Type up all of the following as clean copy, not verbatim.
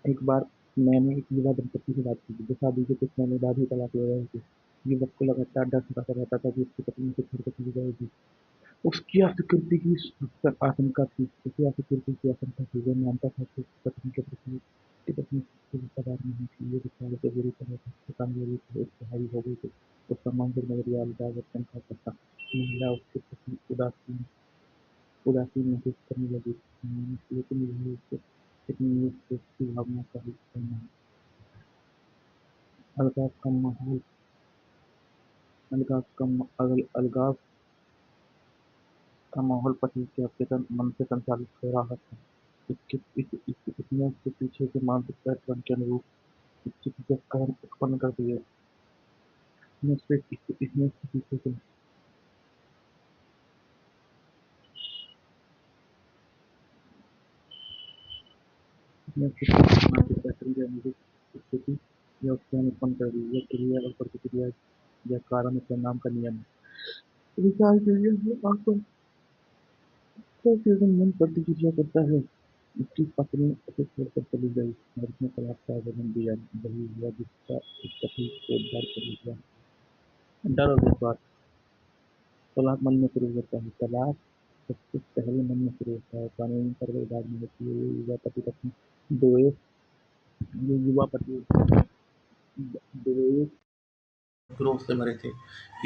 एक बार मैंने एक युवा दंपत्ति से बात की थी, जो शादी के कुछ महीने बाद ही तलाक ले रहे थे। युवक को लगातार डर सताता रहता था कि उसकी पत्नी उसे छोड़कर चली जाएगी। उसकी अस्वीकृति की आशंका थी उसे अस्वीकृति की आशंका थी। वो मानता था कि उसकी पत्नी उससे वफादार नहीं थी। ये विचार उसे बुरी तरह से कमजोरी पर उससे हावी हो गई थी। उसका मानसिक नजरिया अलगाव और शंका पर था। महिला उसके प्रति उदासीन उदासीन महसूस करने लगी थी, लेकिन यही उसके इतनी उसकी भावना का हिस्सा नहीं। अलगाव का माहौल अलगाव का माहौल पति के अचेतन मन से संचालित हो रहा था। इसने उसके पीछे के मानसिक पैटर्न के अनुरूप स्थिति के कारण उत्पन्न कर दिए। इसने उसके पीछे के इसने उसके पीछे के मानसिक पैटर्न के अनुरूप स्थिति या स्वयं उत्पन्न कर दी। यह क्रिया और प्रतिक्रिया या कारण और परिणाम का नियम है। विचार क्रिया से आकर केवल मन प्रतिक्रिया करता है। उसकी पत्नी उसे छोड़कर चली गई और उसने तलाक का आवेदन दिया। वही हुआ जिसका उस पति को डर कर लिया। डर और विश्वास। तलाक मन में शुरू होता है। तलाक सबसे पहले मन में शुरू होता है। कानूनी कार्रवाई बाद में होती है। दोए ये युवा पति दोए क्रोध से भरे थे।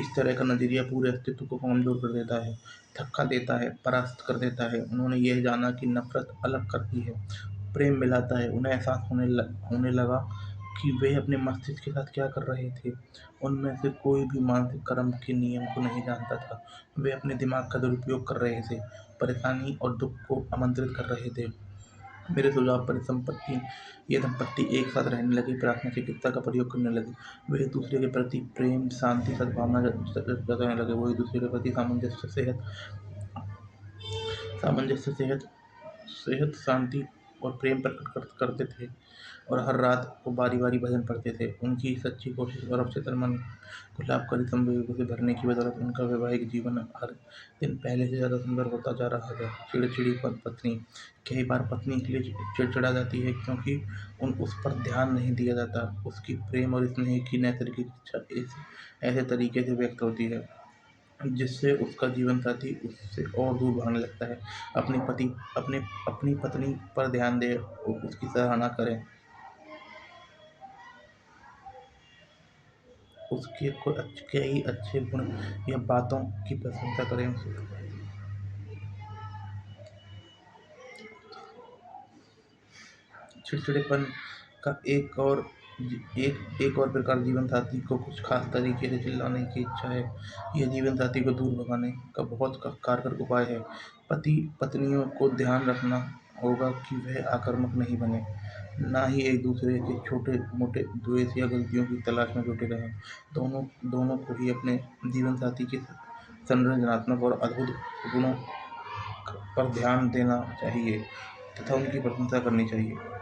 इस तरह का नजरिया पूरे अस्तित्व को कमजोर कर देता है, धक्का देता है, परास्त कर देता है। उन्होंने यह जाना कि नफरत अलग करती है, प्रेम मिलाता है। उन्हें एहसास होने लगा कि वे अपने मस्तिष्क के साथ क्या कर रहे थे। उनमें से कोई भी मानसिक कर्म के नियम को नहीं जानता था। वे अपने दिमाग का दुरुपयोग कर रहे थे, परेशानी और दुख को आमंत्रित कर रहे थे। मेरे सुझाव पर ये दंपत्ति एक साथ रहने लगे, प्रार्थना चिकित्सा का प्रयोग करने लगे। वे एक दूसरे के प्रति प्रेम, शांति, सद्भावना जताने लगे। वो एक दूसरे के प्रति सामंजस्य, सेहत, शांति और प्रेम प्रकट करते थे और हर रात को बारी-बारी भजन पढ़ते थे। उनकी सच्ची कोशिश और अवचेतन मन को लाभकारी संवेगों से भरने की बदौलत उनका वैवाहिक जीवन हर दिन पहले से ज़्यादा सुंदर होता जा रहा था। चिड़चिड़ी पत्नी। कई बार पत्नी इसलिए चिड़चिड़ा जाती है क्योंकि उस पर ध्यान नहीं दिया जाता। उसकी प्रेम और स्नेह की नैसर्गिक इच्छा ऐसे तरीके से व्यक्त होती है जिससे उसका जीवनसाथी उससे और दूर भागने लगता है। अपनी पत्नी पर ध्यान दें, उसकी सराहना करें, उसके कई अच्छे गुण या बातों की प्रशंसा करें। चिड़चिड़ेपन का एक और प्रकार जीवन साथी को कुछ खास तरीके से चिल्लाने की इच्छा है। यह जीवन साथी को दूर भगाने का बहुत कारगर उपाय है। पति पत्नियों को ध्यान रखना होगा कि वह आक्रामक नहीं बने, ना ही एक दूसरे के छोटे मोटे द्वेष या गलतियों की तलाश में जुटे रहें। दोनों दोनों को ही अपने जीवन साथी के संरचनात्मक और अद्भुत गुणों पर ध्यान देना चाहिए तथा उनकी प्रशंसा करनी चाहिए।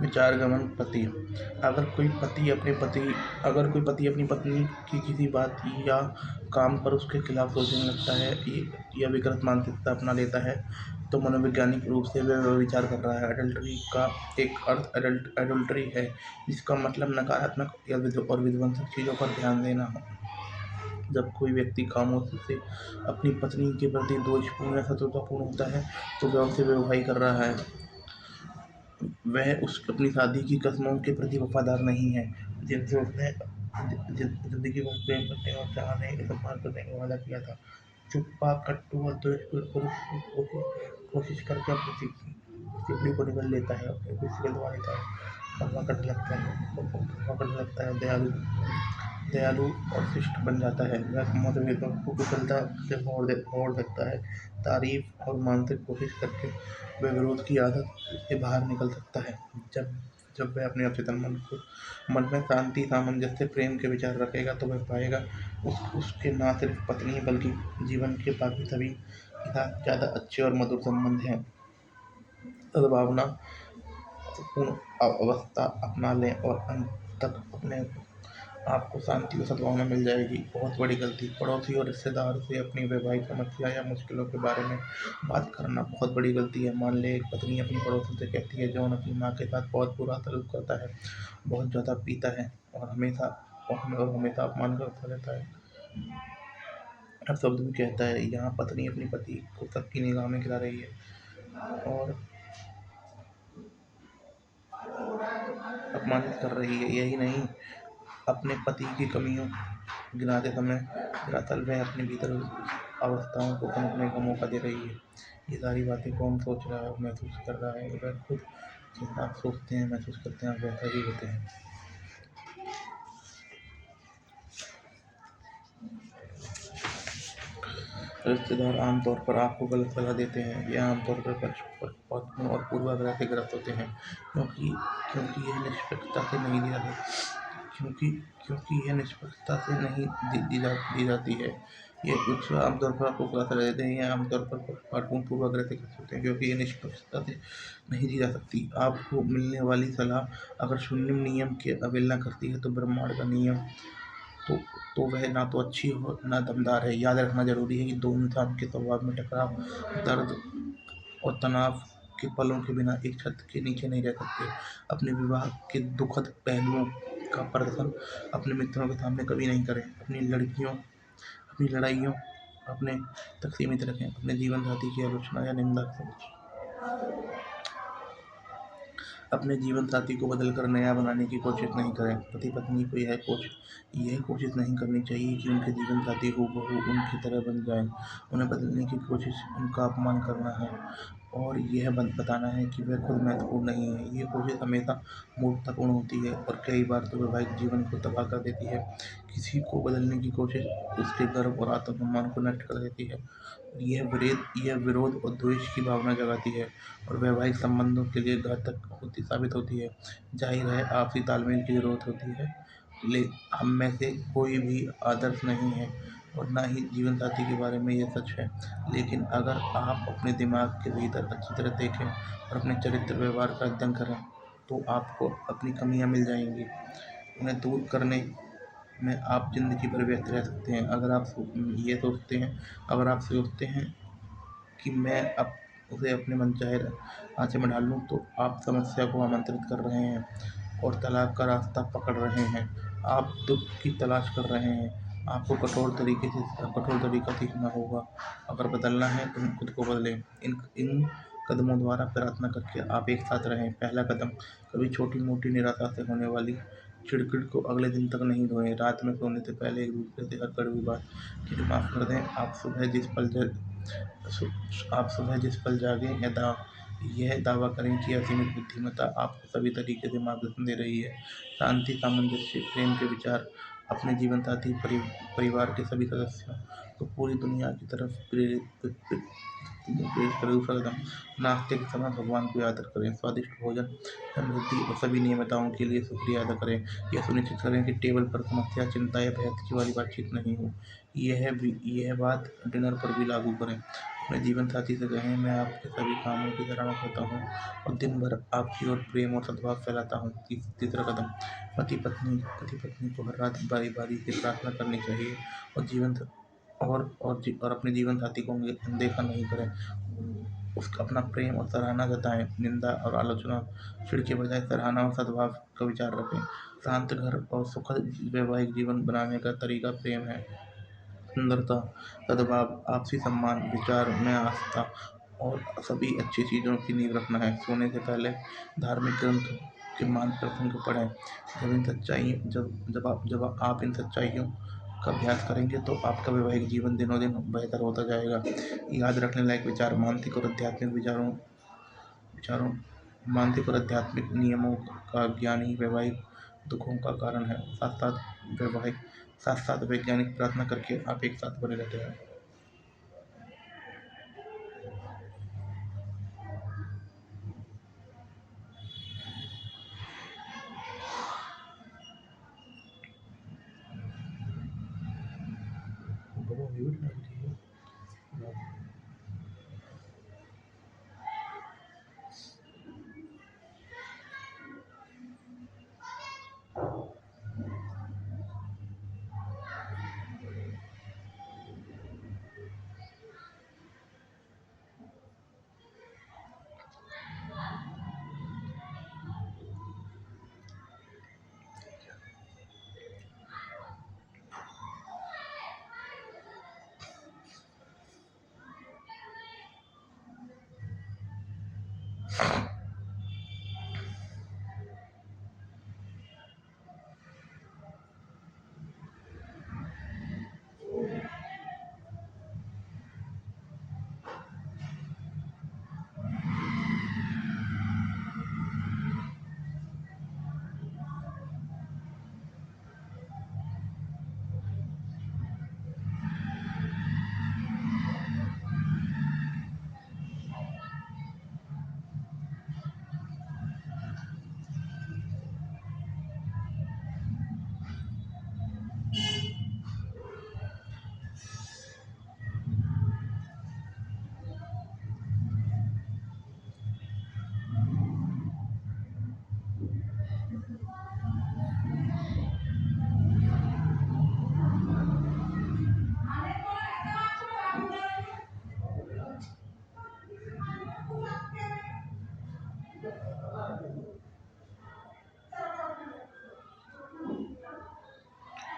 विचारगमन पति। अगर कोई पति अपने पति अगर कोई पति अपनी पत्नी की किसी बात या काम पर उसके खिलाफ सोचने लगता है या विकृत मानसिकता अपना लेता है तो मनोवैज्ञानिक रूप से वह विचार कर रहा है। अडल्ट्री का एक अर्थ एडल्ट्री है, जिसका मतलब नकारात्मक या और विध्वंसक चीज़ों पर ध्यान देना हो। जब कोई व्यक्ति खामोशी से अपनी पत्नी के प्रति दोषपूर्ण या शत्रुतापूर्ण होता है तो वह उसे बेवफाई कर रहा है। वह उस अपनी शादी की कस्मों के प्रति वफादार नहीं है, जिनसे उसने जिंदगी भर प्रेम करने और चाहने सम्मान करने का वादा किया था। चुप्पा कट्टू और द्वेषपूर्ण कोशिश करके अपनी सिकड़ी को निगल लेता है, अपने कुर्सी को दबा लेता है, करने लगता है, दयालु और शिष्ट बन जाता है। वह मतभेदों को कुशलता से मोड़ सकता है, तारीफ और मानसिक कोशिश करके वह विरोध की आदत से बाहर निकल सकता है। जब जब वह अपने अवचेतन मन में शांति, सामंजस्य, प्रेम के विचार रखेगा तो वह पाएगा उसके न सिर्फ पत्नी बल्कि जीवन के बाकी सभी के साथ ज़्यादा अच्छे और मधुर संबंध हैं। सद्भावना पूर्ण अवस्था अपना लें और अंत तक अपने आपको शांति और सद्भावना मिल जाएगी। बहुत बड़ी गलती। पड़ोसी और रिश्तेदार से अपनी वैवाहिक समस्या या मुश्किलों के बारे में बात करना बहुत बड़ी गलती है। मान लें एक पत्नी अपनी पड़ोसी से कहती है, जॉन अपनी माँ के साथ बहुत बुरा सलूक करता है, बहुत ज़्यादा पीता है और हमेशा अपमान करता रहता है। हर शब्द में कहता है। यहाँ पत्नी अपनी पति को सबकी निगाह में गिरा रही है और अपमानित कर रही है। यही नहीं, अपने पति की कमियों गिनाते समय दरअसल वह अपने भीतर अवस्थाओं को पनपने का मौका दे रही है। ये सारी बातें कौन सोच रहा है और महसूस कर रहा है? वह खुद। जितना आप सोचते हैं, महसूस करते हैं, आप वैसा ही होते हैं। रिश्तेदार आमतौर पर आपको गलत सलाह देते हैं। ये आमतौर पर पक्षपातियों और पूर्वाग्रह से ग्रस्त होते हैं, क्योंकि क्योंकि यह निष्पक्षता से नहीं दिया क्योंकि क्योंकि यह निष्पक्षता से नहीं दी जाती है। ये वृक्ष आमतौर पर आपको गलत सलाह देते हैं। ये आमतौर पर पक्षपातियों पूर्वाग्रह से ग्रस्त होते हैं, क्योंकि ये निष्पक्षता से नहीं दी जा सकती। आपको मिलने वाली सलाह अगर शून्य नियम की अवहेलना करती है तो ब्रह्मांड का नियम तो वह ना तो अच्छी हो ना दमदार है। याद रखना जरूरी है कि दो इंसान के स्वभाव में टकराव, दर्द और तनाव के पलों के बिना एक छत के नीचे नहीं रह सकते। अपने विवाह के दुखद पहलुओं का प्रदर्शन अपने मित्रों के सामने कभी नहीं करें। अपनी लड़ाइयों अपने तक सीमित रखें। अपने जीवन साथी की आलोचना या निंदा अपने जीवन साथी को बदलकर नया बनाने की कोशिश नहीं करें। पति पत्नी को यह कोशिश नहीं करनी चाहिए कि उनके जीवन साथी हूबहू उनकी तरह बन जाएं। उन्हें बदलने की कोशिश उनका अपमान करना है और यह बताना है कि वह खुद महत्वपूर्ण नहीं है। ये कोशिश हमेशा मूर्खतापूर्ण होती है और कई बार तो वैवाहिक जीवन को तबाह कर देती है। किसी को बदलने की कोशिश उसके गर्व और आत्मसम्मान को नष्ट कर देती है। यह विरोध और द्वेष की भावना जगाती है और वैवाहिक संबंधों के लिए घातक साबित होती है। जाहिर है आपसी तालमेल की ज़रूरत होती है, हम में से कोई भी आदर्श नहीं है और ना ही जीवन साथी के बारे में यह सच है। लेकिन अगर आप अपने दिमाग के भीतर अच्छी तरह देखें और अपने चरित्र व्यवहार का अध्ययन करें तो आपको अपनी कमियां मिल जाएंगी। उन्हें दूर करने में आप ज़िंदगी भर व्यस्त रह सकते हैं। अगर आप सोचते हैं कि मैं अब उसे अपने मनचाहे आँचे में डाल लूँ तो आप समस्या को आमंत्रित कर रहे हैं और तलाक का रास्ता पकड़ रहे हैं। आप दुख की तलाश कर रहे हैं। आपको कठोर तरीका सीखना होगा। अगर बदलना है तो खुद को बदलें। इन कदमों द्वारा प्रार्थना करके आप एक साथ रहें। पहला कदम, कभी छोटी मोटी निराशा से होने वाली चिड़चिड़ को अगले दिन तक नहीं ढोएं। रात में सोने से पहले एक दूसरे से हर कड़वी बात कि माफ़ कर दें। आप सुबह जिस पल जागें यह दावा करें कि असीमित बुद्धिमत्ता आपको सभी तरीके से मार्गदर्शन दे रही है। शांति, सामंजस्य, प्रेम के विचार अपने जीवन साथी परिवार के सभी सदस्यों तो पूरी दुनिया की तरफ प्रेरित करें। दूसरा कदम, नाश्ते के समय भगवान को याद करें। स्वादिष्ट भोजन, समृद्धि और सभी नियमितताओं के लिए शुक्रिया अदा करें। यह सुनिश्चित करें कि टेबल पर समस्या, चिंता या बहस वाली बातचीत नहीं हो। यह बात डिनर पर भी लागू करें। अपने जीवन साथी से कहें, मैं आपके सभी कामों की सराहना करता हूँ और दिन भर आपकी ओर प्रेम और सद्भाव फैलाता हूँ। तीसरा कदम, पति पत्नी को हर रात बारी बारी से प्रार्थना करनी चाहिए और अपने जीवन साथी को अनदेखा नहीं करें। उसका अपना प्रेम और सराहना जताएं। निंदा और आलोचना चिढ़ के बजाय सराहना और सद्भाव का विचार रखें। शांत घर और सुखद वैवाहिक जीवन बनाने का तरीका प्रेम है, सुंदरता, सद्भाव, आपसी सम्मान, विचार में आस्था और सभी अच्छी चीज़ों की नींव रखना है। सोने से पहले धार्मिक ग्रंथ के मान प्रसंग पढ़ें। जब आप इन सच्चाइयों का अभ्यास करेंगे तो आपका वैवाहिक जीवन दिनों दिन बेहतर होता जाएगा। याद रखने लायक विचार, विचारों मानसिक और आध्यात्मिक नियमों का ज्ञानी वैवाहिक दुखों का कारण है। साथ साथ वैज्ञानिक प्रार्थना करके आप एक साथ बने रहते हैं।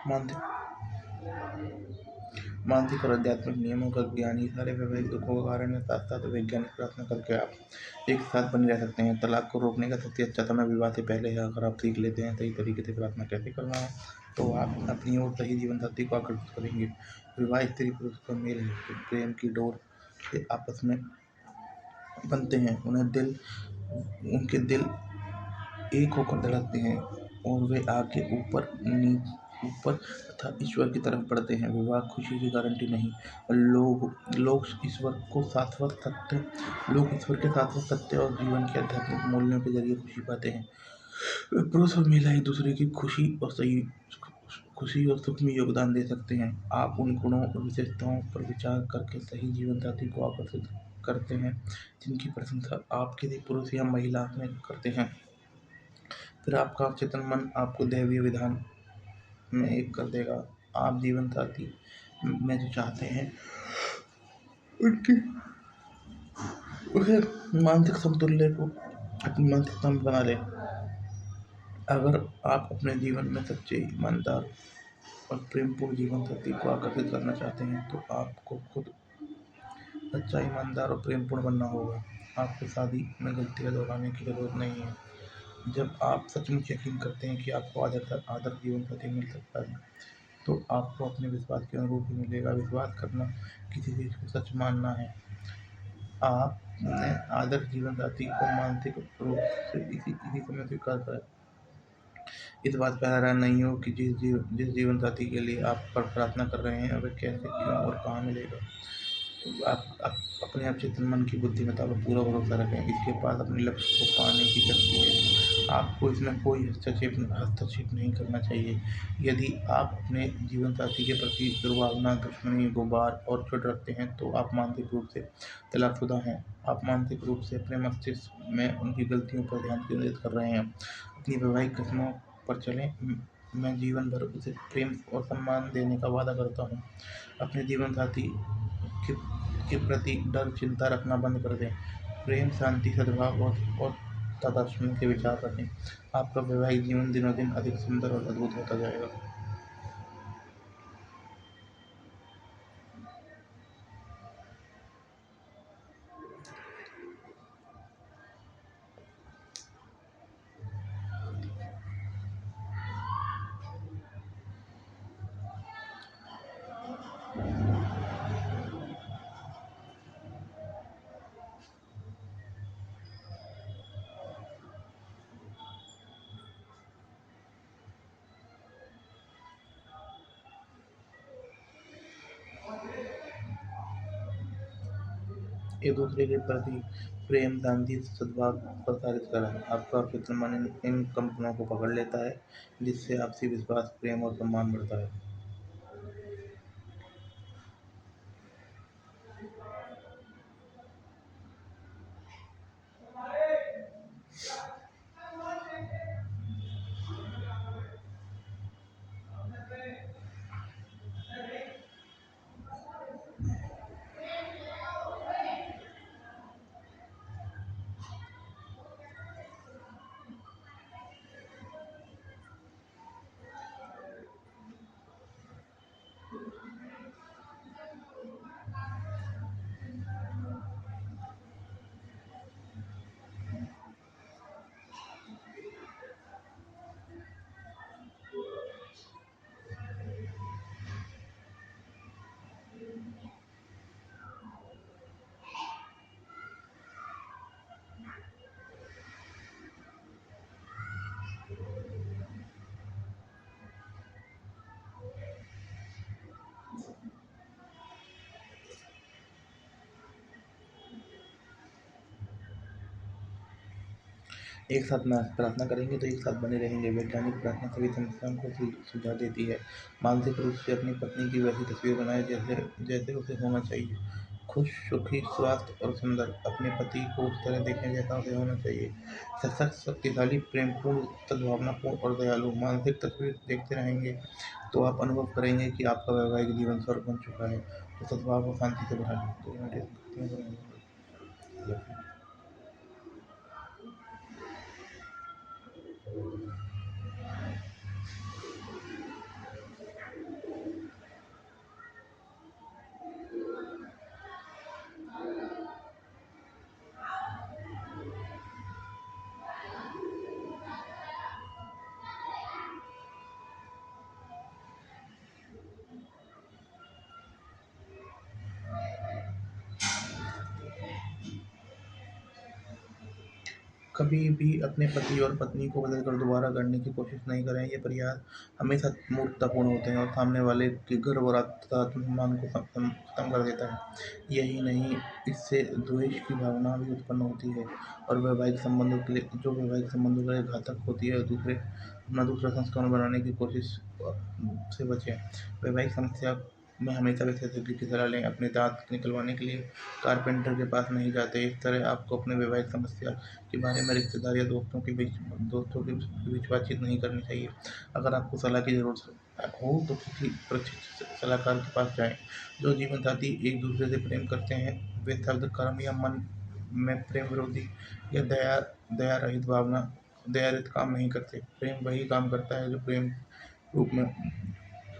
मानसिक मानसिक और आध्यात्मिक नियमों का ज्ञानी सारे वैवाहिक दुखों का कारण है। साथ साथ वैज्ञानिक प्रार्थना करके आप एक साथ बने रह सकते हैं। तलाक को रोकने का सबसे अच्छा समय विवाह से पहले है। अगर आप सीख लेते हैं सही तरीके से प्रार्थना कैसे करना है तो आप अपनी ओर सही जीवन साथी को आकर्षित करेंगे। विवाह स्त्री पुरुष का मेल है जो प्रेम की डोर से आपस में बनते हैं। उनके दिल एक होकर धड़कते हैं और वे आगे ऊपर तथा ईश्वर की तरफ बढ़ते हैं। विवाह खुशी की गारंटी नहीं। लोग ईश्वर के शाश्वत सत्य और जीवन के आध्यात्मिक मूल्यों के जरिए खुशी पाते हैं। पुरुष और महिला एक दूसरे की खुशी और सुख में योगदान दे सकते हैं। आप उन गुणों और विशेषताओं पर विचार करके सही जीवन साथी को आकर्षित करते हैं जिनकी प्रशंसा आप किसी पुरुष या महिला में करते हैं। फिर आपका अवचेतन मन आपको दैवीय विधान में एक कर देगा। आप जीवन साथी में जो चाहते हैं उनकी उसे मानसिक संतुल्य को अपनी मानसिकता में बना लें। अगर आप अपने जीवन में सच्चे, ईमानदार और प्रेमपूर्ण जीवन साथी को आकर्षित करना चाहते हैं तो आपको खुद सच्चा, ईमानदार और प्रेमपूर्ण बनना होगा। आपको शादी में गलतियाँ दोहराने की जरूरत नहीं है। जब आप सचमुच यकीन करते हैं कि आपको आदर्श जीवन साथी मिल सकता है तो आपको अपने विश्वास के अनुरूप ही मिलेगा। विश्वास करना किसी चीज़ को सच मानना है। आपने आदर्श जीवन साथी को मानसिक रूप से इसी समय स्वीकार करें। इस बात पर हैरान नहीं हो कि जिस जीवन साथी के लिए आप पर प्रार्थना कर रहे हैं वह कैसे, क्यों और कहाँ मिलेगा। आप अपने आप चिंतन मन की बुद्धिमत्ता पर पूरा भरोसा रखें। इसके पास अपने लक्ष्य को पाने की शक्ति है। आपको इसमें कोई हस्तक्षेप नहीं करना चाहिए। यदि आप अपने जीवन साथी के प्रति दुर्भावना, दुश्मनी, गुबार और चिढ़ रखते हैं तो आप मानसिक रूप से तलाकशुदा हैं। आप मानसिक रूप से अपने मस्तिष्क में उनकी गलतियों पर ध्यान केंद्रित कर रहे हैं। अपनी वैवाहिक कथनों पर चलें। मैं जीवन भर उसे प्रेम और सम्मान देने का वादा करता हूँ। अपने जीवन साथी के, के प्रति डर, चिंता रखना बंद कर दें। प्रेम, शांति, सद्भाव और तादात्म्य के विचार रखें। आपका वैवाहिक जीवन दिनों दिन अधिक सुंदर और अद्भुत होता जाएगा। एक दूसरे के प्रति प्रेम, शांति, सद्भाव प्रसारित करें। आपका फिक्र मन इन कंपनों को पकड़ लेता है, जिससे आपसी विश्वास, प्रेम और सम्मान बढ़ता है। एक साथ प्रार्थना करेंगे तो एक साथ बने रहेंगे। वैज्ञानिक प्रार्थना सभी समस्याओं को सुलझा देती है। मानसिक रूप से अपनी पत्नी की वैसी तस्वीर बनाएं जैसे जैसे उसे होना चाहिए। खुश, सुखी, स्वस्थ और सुंदर। अपने पति को उस तरह देखें जैसा उसे होना चाहिए। सशक्त, शक्तिशाली, प्रेमपूर्ण, सद्भावनापूर्ण और दयालु। मानसिक तस्वीर देखते रहेंगे तो आप अनुभव करेंगे कि आपका वैवाहिक जीवन स्वर्ग बन चुका है, तो सद्भाव और शांति से भरा है। कभी भी अपने पति और पत्नी को बदलकर दोबारा गढ़ने की कोशिश नहीं करें। ये प्रयास हमेशा मूर्खतापूर्ण होते हैं और सामने वाले के गर्व और आत्मसम्मान को खत्म कर देता है। यही नहीं, इससे द्वेष की भावना भी उत्पन्न होती है और वैवाहिक संबंधों के लिए घातक होती है। अपना दूसरा संस्करण बनाने की कोशिश से बचें। वैवाहिक समस्या में हमेशा विशेषज्ञ की सलाह लें। अपने दांत निकलवाने के लिए कारपेंटर के पास नहीं जाते। इस तरह आपको अपने वैवाहिक समस्या के बारे में रिश्तेदार या दोस्तों के बीच बातचीत नहीं करनी चाहिए। अगर आपको सलाह की ज़रूरत हो तो किसी प्रशिक्षित सलाहकार के पास जाएं। जो जीवन साथी एक दूसरे से प्रेम करते हैं वे शब्द, कर्म या मन में प्रेम विरोधी या दया रहित काम नहीं करते। प्रेम वही काम करता है जो रूप में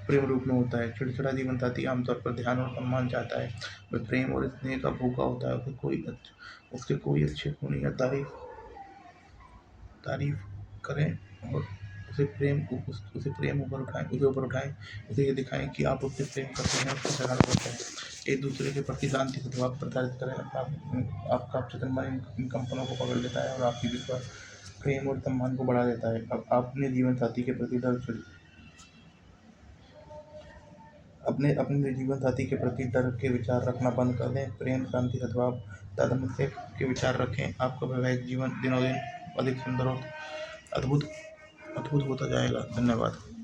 प्रेम रूप में होता है। चिड़चिड़ा जीवन साथी आमतौर पर ध्यान और सम्मान चाहता है। वह प्रेम और स्नेह का भूखा होता है। उसके कोई अच्छे गुण या तारीफ करें और उसे प्रेम ऊपर उठाएं। उसे ये दिखाएं कि आप उससे प्रेम करते हैं, उसकी सराहना करते हैं। एक दूसरे के प्रति शांति सद्भाव प्रसारित करें। आपका चिंतन मन इन कंपनों को पकड़ लेता है और आपकी विश्वास प्रेम और सम्मान को बढ़ा देता है। अब आप अपने जीवन साथी के प्रति डर के विचार रखना बंद कर दें। प्रेम, शांति, सद्भाव, सामंजस्य के विचार रखें। आपका वैवाहिक जीवन दिनों दिन अधिक सुंदर और अद्भुत अद्भुत होता जाएगा। धन्यवाद।